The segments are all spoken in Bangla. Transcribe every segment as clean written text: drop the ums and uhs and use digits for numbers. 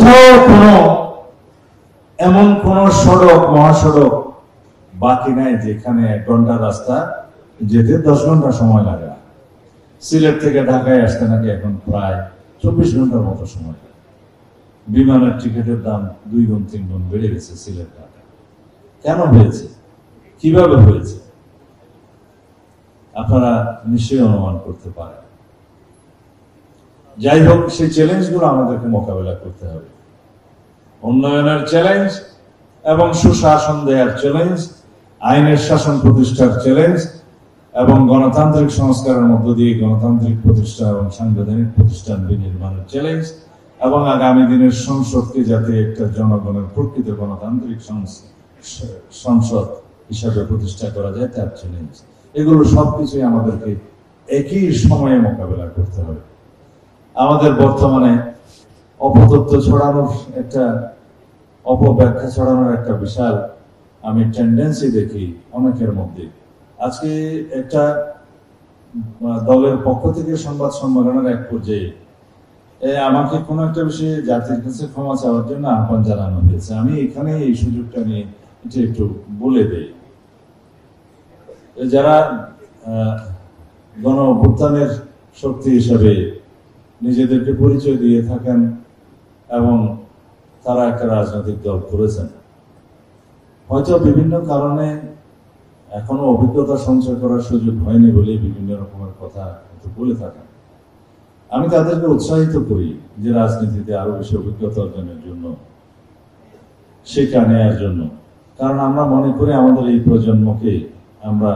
কোথাও এমন কোন সড়ক মহাসড়ক বাকি নাই যেখানে 1 ঘন্টা রাস্তা যেতে 10 ঘন্টা সময় লাগে। সিলেট থেকে ঢাকায় আসতে নাকি এখন প্রায় 24 ঘন্টার মতো সময় লাগে। বিমানের টিকিটের দাম 2 গুণ 3 গুণ বেড়ে গেছে সিলেট ঢাকা। কেন হয়েছে, কিভাবে হয়েছে আপনারা নিশ্চয়ই অনুমান করতে পারেন। যাই হোক, সেই চ্যালেঞ্জগুলো আমাদেরকে মোকাবেলা করতে হবে। উন্নয়নের চ্যালেঞ্জ এবং সুশাসন দেওয়ার চ্যালেঞ্জ, আইনের শাসন প্রতিষ্ঠার চ্যালেঞ্জ এবং গণতান্ত্রিক সংস্কারের মধ্য দিয়ে গণতান্ত্রিক প্রতিষ্ঠা এবং সাংবিধানিক প্রতিষ্ঠান বিনির্মাণের চ্যালেঞ্জ এবং আগামী দিনের সংসদকে যাতে একটা জনগণের প্রকৃত গণতান্ত্রিক সংসদ হিসাবে প্রতিষ্ঠা করা যায় তার চ্যালেঞ্জ। এগুলো সবকিছুই আমাদেরকে একই সময়ে মোকাবেলা করতে হবে। আমাদের বর্তমানে অপতথ্য ছড়ানোর একটা অপব্যাখ্যা ছড়ানোর একটা বিশাল আমি টেন্ডেন্সি দেখি অনেকের মধ্যে। আজকে একটা দলের পক্ষ থেকে সংবাদ সম্মেলনের এক পর্যায়ে আমাকে কোনো একটা বিষয়ে জাতির কাছে ক্ষমা চাওয়ার জন্য আহ্বান জানানো হয়েছে। আমি এখানে এই সুযোগটা নিয়ে একটু বলে দেই, যারা গণ অভ্যুত্থানের শক্তি হিসেবে নিজেদেরকে পরিচয় দিয়ে থাকেন এবং তারা একটা রাজনৈতিক দল করেছেন, হয়তো বিভিন্ন কারণে এখনো অভিজ্ঞতা সঞ্চয় করার সুযোগ হয়নি বলে বিভিন্ন রকমের কথা বলে থাকেন। আমি তাদেরকে উৎসাহিত করি যে রাজনীতিতে আরো বেশি অভিজ্ঞতা অর্জনের জন্য, শিক্ষা নেয়ার জন্য। কারণ আমরা মনে করি আমাদের এই প্রজন্মকে আমরা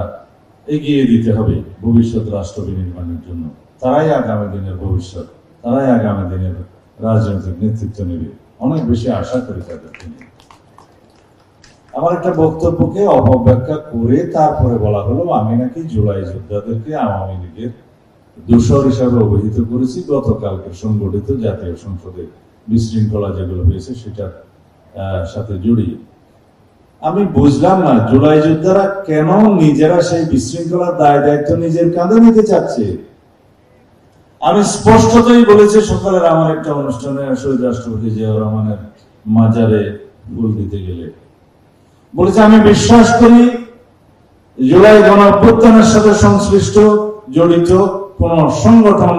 এগিয়ে দিতে হবে ভবিষ্যৎ রাষ্ট্র বিনির্মাণের জন্য। তারাই আগামী দিনের ভবিষ্যৎ, তারাই আগামী দিনের রাজনৈতিক নেতৃত্ব নেবে। অনেক বেশি আশা করি তাদেরকে নিয়ে। আমার একটা বক্তব্যকে অপব্যাখ্যা করে তারপরে বলা হলো আমি নাকি জুলাই যোদ্ধাদেরকে আওয়ামী লীগের দূষর হিসাবে অভিহিত করেছি গতকালকে সংগঠিত জাতীয় সংসদে বিশৃঙ্খলা যেগুলো হয়েছে সেটার সাথে জড়িয়ে। আমি বুঝলাম না জুলাই যোদ্ধারা কেন নিজেরা সেই বিশৃঙ্খলার দায় দায়িত্ব নিজের কাঁধে নিতে চাচ্ছে। আমি স্পষ্টতই বলেছি সকালের আমার একটা অনুষ্ঠানে শহীদ রাষ্ট্রপতি জিয়াউর রহমানের মাজারে ফুল দিতে গেলে বলেছে আমি বিশ্বাস করি জুলাই গণ অভ্যুত্থানের সাথে সংশ্লিষ্ট জড়িত কোন সংগঠন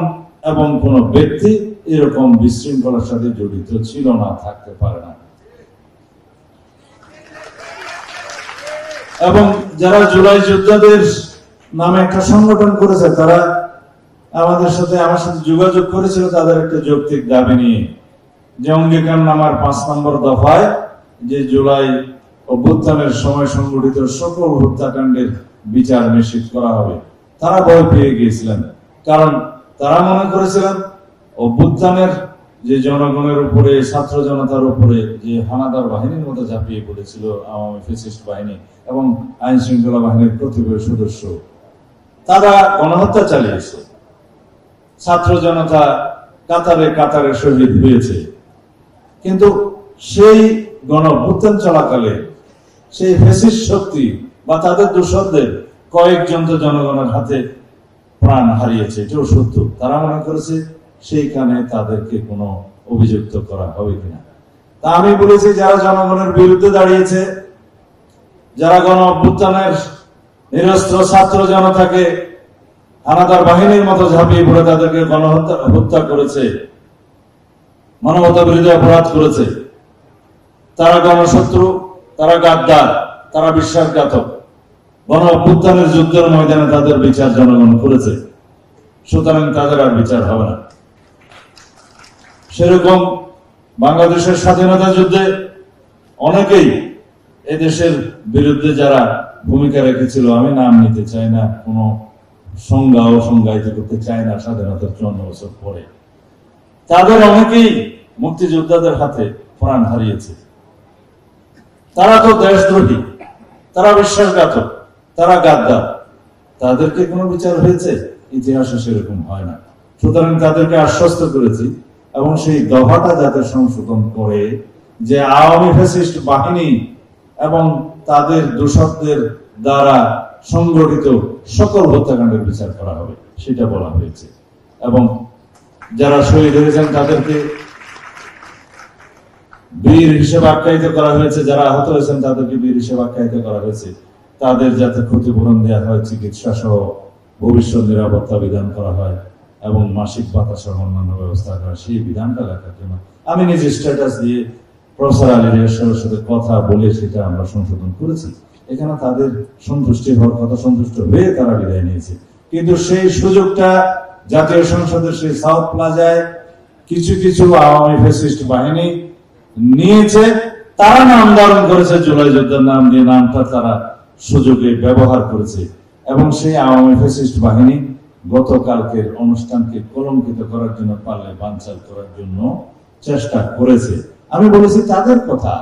এবং কোন ব্যক্তি এরকম বিশৃঙ্খলার সাথে জড়িত ছিল না, থাকতে পারে না। এবং যারা জুলাই যোদ্ধাদের নামে একটা সংগঠন করেছে তারা আমার সাথে যোগাযোগ করেছিল তাদের একটা যৌক্তিক দাবি নিয়ে, যে অঙ্গীকারনামার 5 নম্বর দফায় যে জুলাই অভ্যুত্থানের সময় সংগঠিত সকল হত্যাকাণ্ডের বিচার নিশ্চিত করা হবে। তারা ভয় পেয়ে গিয়েছিলেন, কারণ তারা মনে করেছিলেন অভ্যুত্থানের যে জনগণের উপরে, ছাত্র জনতার উপরে যে হানাদার বাহিনীর মতো ঝাঁপিয়ে পড়েছিল আওয়ামী ফ্যাসিস্ট বাহিনী এবং আইন শৃঙ্খলা বাহিনীর কতিপয় সদস্য, তারা গণহত্যা চালিয়েছে, ছাত্র জনতা কাতারে কাতারে শহীদ হয়েছে। কিন্তু সেই গণ অভ্যুত্থান চলাকালে সেই ফ্যাসিস্ট শক্তি বা তাদের দোসরদের কয়েকজন তো জনগণের হাতে প্রাণ হারিয়েছে, এটাও সত্য। তারা মনে করেছে সেইখানে তাদেরকে কোনো অভিযুক্ত করা হবে কিনা। তা আমি বলেছি যারা জনগণের বিরুদ্ধে দাঁড়িয়েছে, যারা গণ অভ্যুত্থানের নিরস্ত্র ছাত্র জনতাকে হানাদার বাহিনীর মতো ঝাঁপিয়ে পড়ে তাদেরকে হত্যা করেছে, মানবতা বিরোধী অপরাধ করেছে, তারা গণশত্রু, তারা গাদ্দার, তারা বিশ্বাসঘাতক। গণ অভ্যুত্থানের যুদ্ধের ময়দানে তাদের বিচার জনগণ করেছে, সুতরাং তাদের আর বিচার হবে না। সেরকম বাংলাদেশের স্বাধীনতা যুদ্ধে অনেকেই এদেশের বিরুদ্ধে যারা ভূমিকা রেখেছিল, আমি নাম নিতে চাই না, কোনো সংজ্ঞা ও সংজ্ঞায়িত করতে চাই না, স্বাধীনতার 54 বছর পরে তাদের অনেকেই মুক্তিযোদ্ধাদের হাতে প্রাণ হারিয়েছে। তারা তো দেশদ্রোহী, তারা বিশ্বাসঘাতক, তারা গাদ্দার, তাদেরকে কোনো বিচার হয়েছে? ইতিহাসে সেরকম হয় না। সুতরাং তাদেরকে আশ্বস্ত করেছি এবং সেই দফাটা যাতে সংশোধন করে যে আওয়ামী ফ্যাসিস্ট বাহিনী এবং তাদের দোষকদের দ্বারা সংগঠিত সকল হত্যাকাণ্ডের বিচার করা হবে, সেটা বলা হয়েছে। এবং যারা শহীদ হয়েছেন তাদেরকে বীর হিসেবে আখ্যায়িত করা হয়েছে, যারা আহত হয়েছেন তাদেরকে বীর হিসেবে আখ্যায়িত করা হয়েছে, তাদের যাতে ক্ষতিপূরণ দেওয়া হয়, চিকিৎসা সহ ভবিষ্যৎ নিরাপত্তা বিধান করা হয় এবং মাসিক ভাতা সহ অন্যান্য ব্যবস্থা করা, সেই বিধানটা লেখার জন্য আমি নিজে স্ট্যাটাস দিয়ে প্রফেসর আলী রিয়াজের সাথে কথা বলে সেটা আমরা সংশোধন করেছি। এখানে তাদের সন্তুষ্টি হওয়ার কথা, সন্তুষ্ট হয়ে তারা বিদায় নিয়েছে। কিন্তু সেই সুযোগটা জাতীয় সংসদের সেই সাউথ প্লাজায় কিছু কিছু আওয়ামী ফ্যাসিস্ট বাহিনী নিয়েছে, তারা নামকরণ করেছে জুলাই যোদ্ধার নাম দিয়ে, নামটা তারা সুযোগে ব্যবহার করেছে এবং সেই আওয়ামী ফ্যাসিস্ট বাহিনী গতকালকের অনুষ্ঠানকে কলঙ্কিত করার জন্য, পারলে বানচাল করার জন্য চেষ্টা করেছে। আমি বলেছি তাদের কথা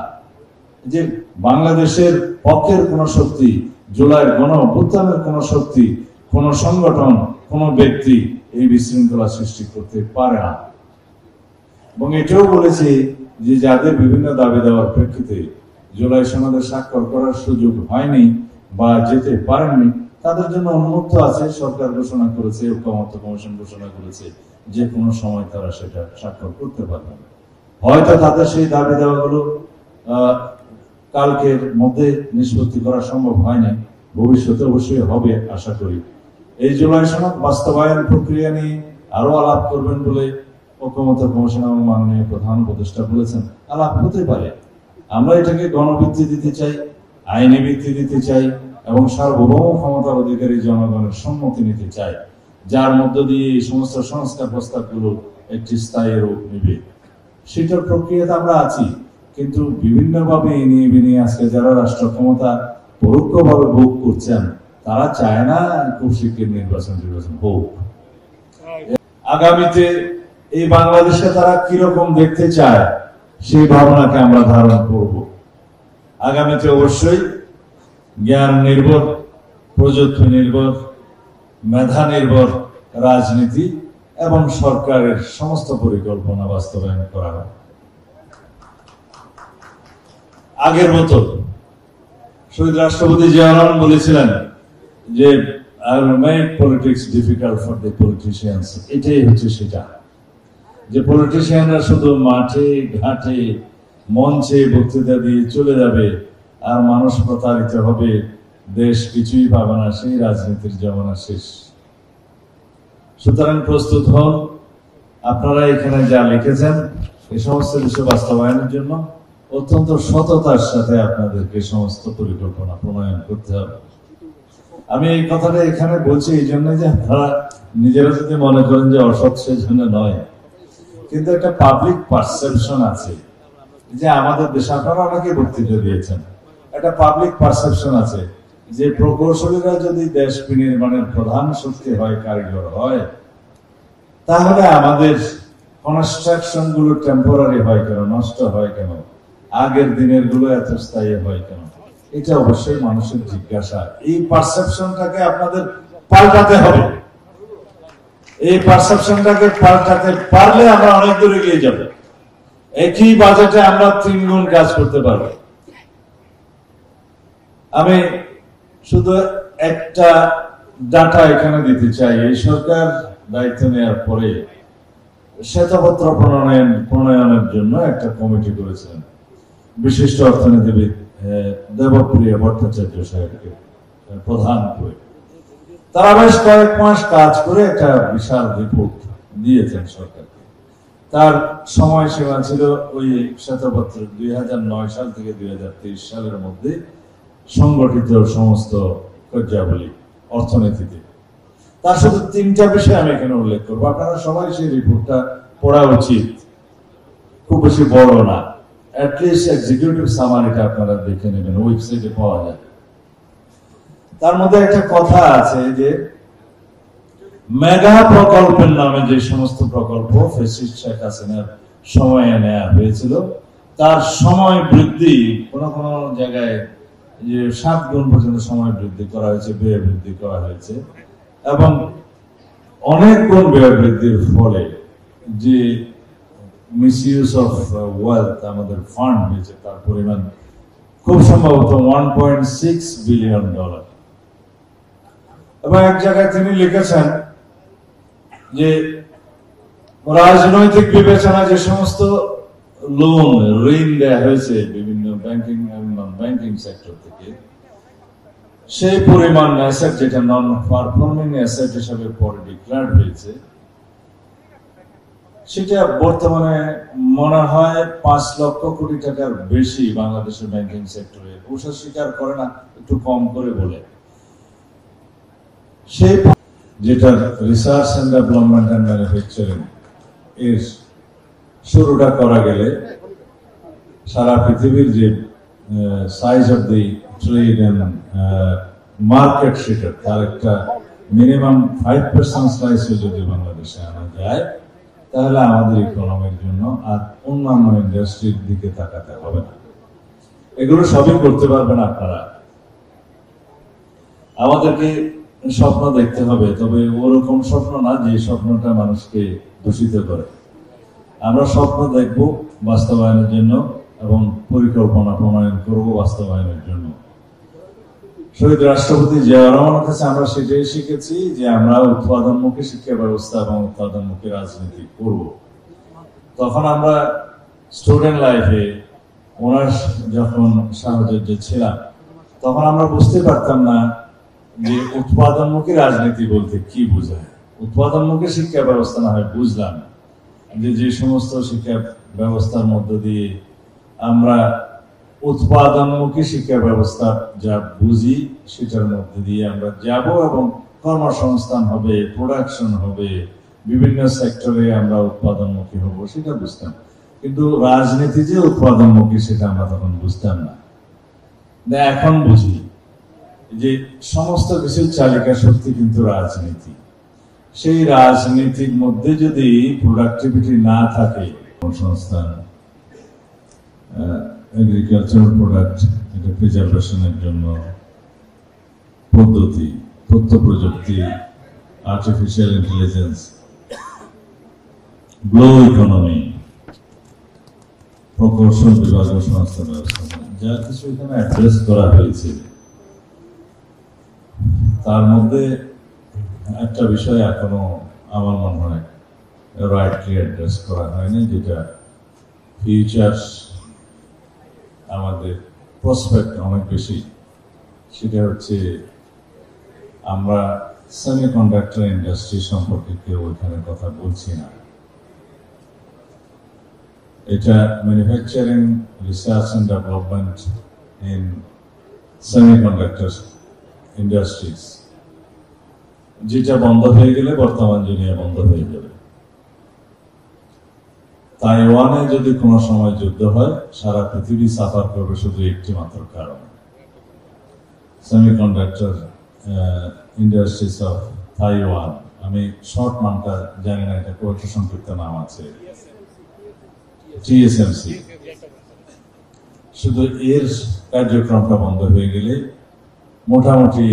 যে বাংলাদেশের পক্ষের কোন শক্তি, জুলাইয়ের গণ অভ্যুত্থানের কোন শক্তি, কোন সংগঠন, কোন ব্যক্তি এই বিশৃঙ্খলা সৃষ্টি করতে পারে না। এবং এটাও বলেছি যে যাদের বিভিন্ন দাবি দেওয়ার প্রেক্ষিতে জুলাই সনদে স্বাক্ষর করার সুযোগ হয়নি বা যেতে পারেননি, তাদের জন্য উন্মুক্ত আছে। সরকার ঘোষণা করেছে, ঐক্যমত্য কমিশন ঘোষণা করেছে যে কোনো সময় তারা সেটা স্বাক্ষর করতে পারবে। হয়তো তাদের সেই দাবি দেওয়াগুলো কালকের মধ্যে নিষ্পত্তি করা সম্ভব হয়নি, ভবিষ্যতে অবশ্যই হবে আশা করি। এই জুলাই সনদ বাস্তবায়ন প্রক্রিয়া নিয়ে আরো আলাপ করবেন বলে ঐক্যমত্য কমিশন এবং মাননীয় প্রধান উপদেষ্টা বলেছেন। আলাপ হতে পারে, আমরা এটাকে গণভিত্তি দিতে চাই, আইনি ভিত্তি দিতে চাই এবং সার্বভৌম ক্ষমতার অধিকারী জনগণের সম্মতি নিতে চাই, যার মধ্য দিয়ে এই সমস্ত সংস্কার প্রস্তাবগুলো একটি স্থায়ী রূপ নেবে। সেটার প্রক্রিয়াতে আমরা আছি, কিন্তু বিভিন্নভাবে এনিয়ে বিনিয়ে আজকে যারা রাষ্ট্র ক্ষমতা পরোক্ষভাবে ভোগ করছেন, তারা চায় না খুব শীঘ্র নির্বাচন হোক। আগামীতে এই বাংলাদেশে তারা কিরকম দেখতে চায় সেই ভাবনাকে আমরা ধারণ করব। আগামীতে অবশ্যই জ্ঞান নির্ভর, প্রযুক্তি নির্ভর, মেধা নির্ভর রাজনীতি এবং সরকারের সমস্ত পরিকল্পনা বাস্তবায়ন করা হয়। আগের মতো শহীদ রাষ্ট্রপতি জিয়াউর রহমান বলেছিলেন যে I will make politics difficult for the politicians। এটাই হচ্ছে সেটা, যে পলিটিশিয়ানরা শুধু মাঠে ঘাটে মঞ্চে বক্তৃতা দিয়ে চলে যাবে আর মানুষ প্রতারিত হবে, দেশ কিছুই পাবে না, সেই রাজনীতির জমানা শেষ। সুতরাং প্রস্তুত হন, আপনারা এখানে যা লিখেছেন এই সমস্ত বিষয় বাস্তবায়নের জন্য অত্যন্ত সততার সাথে আপনাদেরকে সমস্ত পরিকল্পনা প্রণয়ন করতে হবে। আমি এই কথাটা এখানে বলছি এই জন্য যে আপনারা নিজেরা যদি মনে করেন যে অসৎ সেজন্য নয়, কিন্তু একটা পাবলিক পারসেপশন আছে যে আমাদের দেশে, আপনারা অনেকে বক্তৃতা দিয়েছেন, একটা পাবলিক পারসেপশন আছে যে প্রকৌশলীরা যদি দেশ বিনির্মাণের প্রধান শক্তি হয়, কারিগর হয়, তাহলে আমাদের কনস্ট্রাকশন গুলো টেম্পোরারি হয় কেন, নষ্ট হয় কেন, আগের দিনের গুলো এত স্থায়ী হয় কেন? এটা অবশ্যই মানুষের জিজ্ঞাসা। এই পারসেপশনটাকে আপনাদের পাল্টাতে হবে। এই পারসেপশনটাকে পাল্টাতে পারলে আমরা অনেক দূরে এগিয়ে যাব। একই বাজেটে আমরা 3 গুণ কাজ করতে পারবো। আমি শুধু একটা ডাটা এখানে দিতে চাই। এই সরকার দায়িত্ব নেওয়ার পরে শ্বেতপত্র প্রণয়নের জন্য একটা কমিটি করেছিলেন বিশিষ্ট অর্থনীতিবিদ দেবপ্রিয় ভট্টাচার্য সাহেবকে প্রধান করে। তারা বেশ কয়েক মাস কাজ করে একটা বিশাল রিপোর্ট দিয়েছেন সরকারকে। তার সময়সীমা ছিল ওই শ্বেতপত্র 2009 সাল থেকে 2023 সালের মধ্যে সংগঠিত সমস্ত কার্যাবলী অর্থনীতিতে। তার শুধু 3টা বিষয় আমি এখানে উল্লেখ করবো, আপনারা সবাই সেই রিপোর্টটা পড়া উচিত, খুব বেশি বড় না, অ্যাটলিস্ট এক্সিকিউটিভ সামারিটা আপনারা দেখে নেবেন, ওয়েবসাইটে পাওয়া যায়। তার মধ্যে একটা কথা আছে যে মেগা প্রকল্পের নামে যে সমস্ত প্রকল্প ফ্যাসিস্ট শেখ হাসিনার সময়ে নেওয়া হয়েছিল, তার সময় বৃদ্ধি কোন কোন জায়গায় যে 7 গুণ পর্যন্ত সময় বৃদ্ধি করা হয়েছে, ব্যয় বৃদ্ধি করা হয়েছে এবং অনেক গুণ ব্যয় বৃদ্ধির ফলে যে মিসইউজ অফ ওয়েলথ, আমাদের ফান্ড হয়েছে, তার পরিমাণ খুব সম্ভবত $1.6 বিলিয়ন। এবং এক জায়গায় তিনি লিখেছেন যে রাজনৈতিক বিবেচনা যে সমস্ত লোন ঋণ দেওয়া হয়েছে বিভিন্ন ব্যাংকিং এবং নন ব্যাংকিং সেক্টর থেকে, সেই পরিমাণ অ্যাসেট যেটা নন পারফর্মিং অ্যাসেট হিসাবে পরে ডিক্লেয়ার হয়েছে, সেটা বর্তমানে মনে হয় 5 লক্ষ কোটি টাকার বেশি বাংলাদেশের ব্যাংকিং সেক্টরে। ওসব স্বীকার করে না, একটু কম করে বলে। সেই যেটা research and development and manufacturing এর শুরুটা করা গেলে সারা পৃথিবীর যে size of the trade and market সেটার তার একটা মিনিমাম 5% স্লাইস যদি বাংলাদেশে আনা যায়, তাহলে আমাদের ইকোনমির জন্য আর অন্যান্য ইন্ডাস্ট্রির দিকে তাকাতে হবে না। এগুলো সবই করতে পারবেন আপনারা। আমাদেরকে স্বপ্ন দেখতে হবে, তবে ওরকম স্বপ্ন না যে স্বপ্নটা মানুষকে দূষিত করে। আমরা স্বপ্ন দেখব বাস্তবায়নের জন্য এবং পরিকল্পনা প্রণয়ন করব বাস্তবায়নের জন্য। শহীদ রাষ্ট্রপতি জিয়াউর রহমানের কাছে আমরা সেটাই শিখেছি যে আমরা উৎপাদনমুখী শিক্ষা ব্যবস্থা এবং উৎপাদনমুখী রাজনীতি করব। তখন আমরা স্টুডেন্ট লাইফে ওনার যখন সাহচর্য ছিলাম, তখন আমরা বুঝতে পারতাম না যে উৎপাদনমুখী রাজনীতি বলতে কি বোঝায়। উৎপাদনমুখী শিক্ষা ব্যবস্থা না হয় বুঝলাম, যে সমস্ত শিক্ষা ব্যবস্থার মধ্য দিয়ে আমরা উৎপাদনমুখী শিক্ষা ব্যবস্থা যা বুঝি সেটার মধ্যে দিয়ে আমরা যাব এবং কর্মসংস্থান হবে, প্রোডাকশন হবে, বিভিন্ন সেক্টরে আমরা উৎপাদনমুখী হব, সেটা বুঝতাম। কিন্তু রাজনীতি যে উৎপাদনমুখী সেটা আমরা তখন বুঝতাম না। এখন বুঝি যে সমস্ত কিছুর চালিকা শক্তি কিন্তু রাজনীতি। সেই রাজনীতির মধ্যে যদি প্রোডাক্টিভিটি না থাকে, কর্মসংস্থান, এগ্রিকালচারাল প্রোডাক্ট এটা প্রিজার্ভেশনের জন্য পদ্ধতি, তথ্য প্রযুক্তি, আর্টিফিশিয়াল ইন্টেলিজেন্স, গ্লো ইকোনমি, প্রকৌশল বিভাগ ও সংস্থা ব্যবস্থা, যা কিছু এখানে অ্যাড্রেস করা হয়েছে, তার মধ্যে একটা বিষয় এখনো আমার মনে হয় রাইটলি অ্যাড্রেস করা হয়নি, যেটা ফিউচার আমাদের প্রসপেক্ট অনেক বেশি। সেটা হচ্ছে আমরা সেমিকন্ডাক্টর ইন্ডাস্ট্রি সম্পর্কে কেউ এখানে কথা বলছি না। এটা manufacturing, research and development in semiconductor industries, যেটা বন্ধ হয়ে গেলে বর্তমান দুনিয়া বন্ধ হয়ে যাবে। তাইওয়ানে যদি কোনো সময় যুদ্ধ হয়, সারা পৃথিবী সাফার করবে শুধু একটি মাত্র কারণ, সেমিকন্ডাক্টর ইন্ডাস্ট্রিজ অফ তাইওয়ান। আমি শর্ট নামটা জানি না, এটা কয়েকটা সংক্ষিপ্ত নাম আছে, টিএসএমসি। শুধু এর কার্যক্রমটা বন্ধ হয়ে গেলে মোটামুটি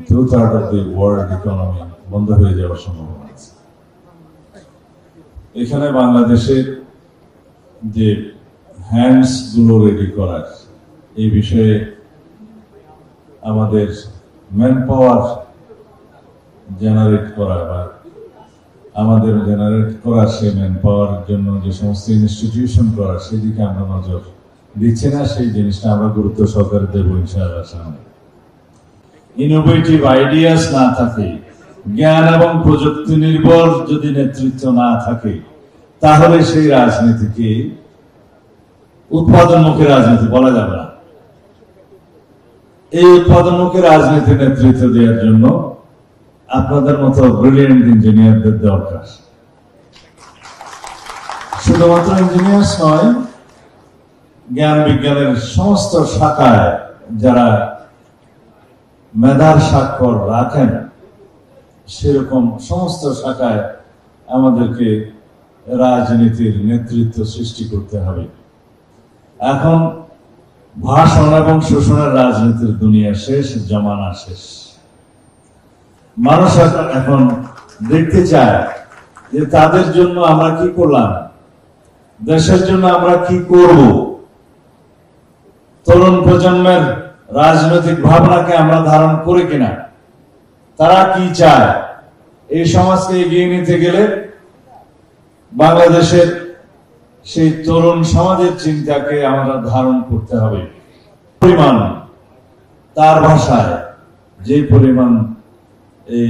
2/3 অফ দি ওয়ার্ল্ড ইকোনমি বন্ধ হয়ে যাওয়ার সম্ভাবনা আছে। এখানে বাংলাদেশের যে হ্যান্ডস গুলো রেডি করার এই বিষয়ে আমাদের ম্যান পাওয়ার জেনারেট করা বা আমাদের জেনারেট করার সেই ম্যান পাওয়ার জন্য যে সমস্ত ইনস্টিটিউশন করার সেদিকে আমরা নজর দিচ্ছি না। সেই জিনিসটা আমরা গুরুত্ব সহকারে দেব ইনশাআল্লাহ সামনে। ইনোভেটিভ আইডিয়াস না থাকে, জ্ঞান এবং প্রযুক্তি নির্ভর যদি নেতৃত্ব না থাকে, তাহলে সেই রাজনীতিকে উৎপাদনমুখী রাজনীতি বলা যাবে না। এই উৎপাদনমুখী রাজনীতির নেতৃত্ব দেওয়ার জন্য আপনাদের মতো ব্রিলিয়েন্ট ইঞ্জিনিয়ারদের দরকার। শুধুমাত্র ইঞ্জিনিয়ার্স নয়, জ্ঞান বিজ্ঞানের সমস্ত শাখায় যারা মেধার স্বাক্ষর রাখেন, সেরকম সমস্ত শাখায় আমাদেরকে রাজনীতির নেতৃত্ব সৃষ্টি করতে হবে। এখন ভাষণ এবং শোষণের রাজনীতির দুনিয়া শেষ, জমানা শেষ। মানুষ এখন দেখতে চায় যে তাদের জন্য আমরা কি করলাম, দেশের জন্য আমরা কি করব। তরুণ প্রজন্মের রাজনৈতিক ভাবনাকে আমরা ধারণ করি কিনা, তারা কি চায়। এই সমাজকে এগিয়ে নিতে গেলে বাংলাদেশের সেই তরুণ সমাজের চিন্তাকে আমরা ধারণ করতে হবে। পরিমাণ, তার ভাষায় যে পরিমাণ এই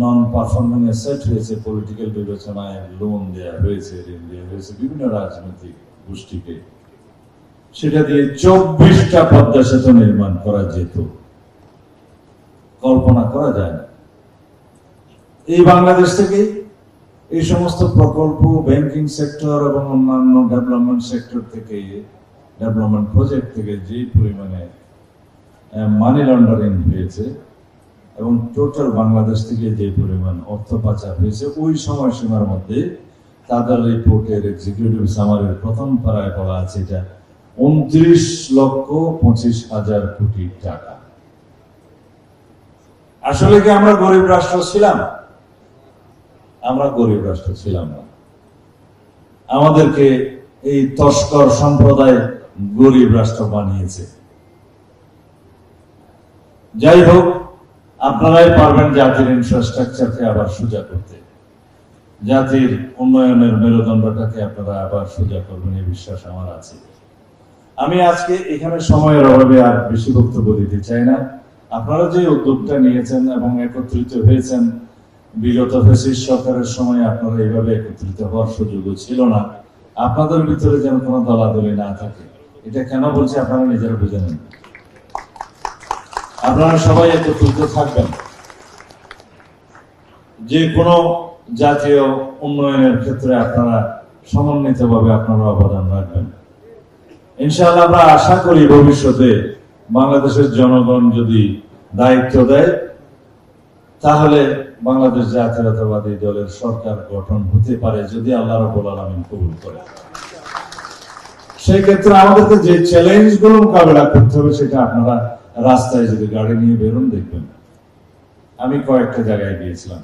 নন পারফর্মিং অ্যাসেট হয়েছে, পলিটিক্যাল বিবেচনায় লোন দেওয়া হয়েছে, ঋণ দেওয়া হয়েছে বিভিন্ন রাজনৈতিক গোষ্ঠীকে, সেটা দিয়ে 24টা পদ্মা সেতু নির্মাণ করা যেত, কল্পনা করা যায় না। এই বাংলাদেশ থেকে এই সমস্ত প্রকল্প, ব্যাংকিং সেক্টর এবং অন্যান্য ডেভেলপমেন্ট সেক্টর থেকে, ডেভেলপমেন্ট প্রজেক্ট থেকে যে পরিমাণে মানি লন্ডারিং হয়েছে এবং টোটাল বাংলাদেশ থেকে যে পরিমাণ অর্থ পাচার হয়েছে, ওই সময়সীমার মধ্যে তাদের রিপোর্টের এক্সিকিউটিভ সামারির প্রথম পারায় বলা আছে এটা 29,25,000 কোটি টাকা। আসলে কি আমরা গরিব রাষ্ট্র ছিলাম? আমরা গরিব রাষ্ট্র ছিলাম না। আমাদেরকে এই তস্কর সম্প্রদায় গরিব রাষ্ট্র বানিয়েছে। যাই হোক, আপনারাই পারবেন জাতির ইনফ্রাস্ট্রাকচারকে আবার সোজা করতে, জাতির উন্নয়নের মেরুদণ্ডটাকে আপনারা আবার সোজা করবেন, এই বিশ্বাস আমার আছে। আমি আজকে এখানে সময়ের অভাবে আর বেশি বক্তব্য দিতে চাই না। আপনারা যে উদ্যোগটা নিয়েছেন এবং একত্রিত হয়েছেন, বিগত ফ্যাসিস্ট সরকারের সময় আপনারা এইভাবে একত্রিত হওয়ার সুযোগও ছিল না। আপনাদের ভিতরে যেন কোনো দলাদলি না থাকে, এটা কেন বলছি আপনারা নিজেরা বুঝে নেন। আপনারা সবাই একত্রিত থাকবেন, যে কোনো জাতীয় উন্নয়নের ক্ষেত্রে আপনারা সমন্বিতভাবে আপনারা অবদান রাখবেন। ইনশাআল্লাহ আমরা আশা করি ভবিষ্যতে বাংলাদেশের জনগণ যদি দায়িত্ব দেয়, তাহলে বাংলাদেশ জাতীয়তাবাদী দলের সরকার গঠন হতে পারে, যদি আল্লাহ রাব্বুল আলামিন কবুল করে। সেই ক্ষেত্রে আমাদেরকে যে চ্যালেঞ্জ গুলো মোকাবেলা করতে হবে, সেটা আপনারা রাস্তায় যদি গাড়ি নিয়ে বেরোন দেখবেন। আমি কয়েকটা জায়গায় গিয়েছিলাম,